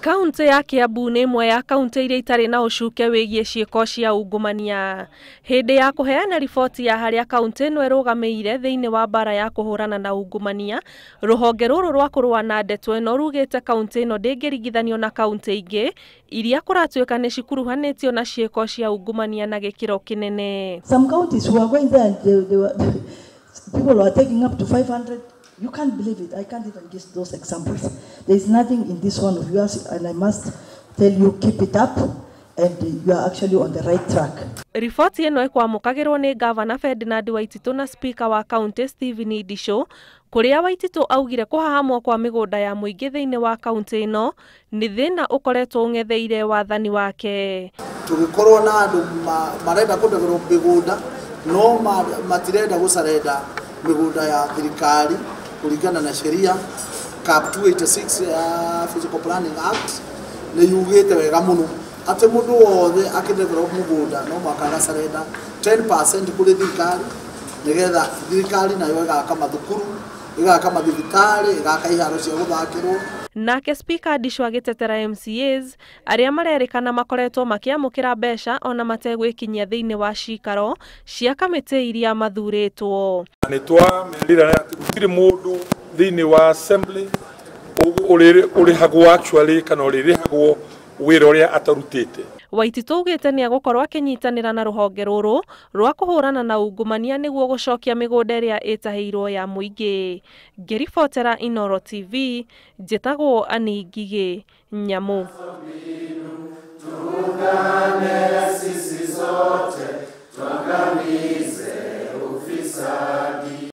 Kaunti ya Kiambu nĩ ĩmwe ya kaunti iria itarĩ na ucuke wĩgiĩ ciĩko cia ungumania. Hĩndĩ ya kũheana riboti ya harĩa kaunti ĩno ĩrũgamĩire thĩinĩ wa bara ya kuhurana na ungumania, ruhonge rũrũ rwa kũrũa na ndeto ĩno rugĩte kaunti ĩno ndĩngĩringithanio na kaunti ingĩ iria kũratuĩka nĩ cikuruhanĩtio na ciĩko cia ungumania na gĩkĩro kĩnene. Some counties who are going there and people are taking up to 500. You can't believe it. I can't even give those examples. There is nothing in this one of yours, and I must tell you, keep it up, and you are actually on the right track. Riboti ĩno ĩkwamũkagĩrwo nĩ Gavana Ferdinand Waititu na Speaker wa County Stephen Idisho, kũrĩa Waititu augire kũhahamwo kwa mĩgũnda ya mũingĩ thĩinĩ wa kaunti ĩno nĩ thĩna ũkoretwo ũng'etheire wathani wake. Tũgĩkorwo na andũ marenda kũndegerwo mĩgũnda no matirenda gũcarenda mĩgũnda ya thirikari kulingana na sheria cap 286 Physical Planning Act nĩ yugĩte wega mũno atĩ mũndũ wothe akĩndegerwo mũgũnda no makagacarenda 10% kũrĩ thirikari nĩgetha thirikari nayo ĩgaka mathukuru, ĩgaka mathibitarĩ, ĩgaka iharo cia gũthakĩrwo. Nake Speaker Idisho agĩtetera MCAs arĩa marerĩkana makoretwo makĩamũkĩra mbeca ona mategwĩkinyia thĩinĩ wa cikaro cia kamĩtĩ iria mathurĩtwo. Nĩ twamerĩra atĩ gũtirĩ mũndũ thĩinĩ wa assembly ũrĩhagwo actually kana ũrĩrĩhagwo wĩra ũrĩa atarutĩte. Waititu augĩte nĩ agũkorwo akĩnyitanĩra na ruhonge rũrũ rwa kũhũrana na ungumania nĩguo gũcokia mĩgũnda ĩrĩa ĩtahĩirwo ya mũingĩ. Ngĩribotera Uhoro TV, njĩtagwo Anigigi Nyamu. Sisi zote tuangamize ufisadi.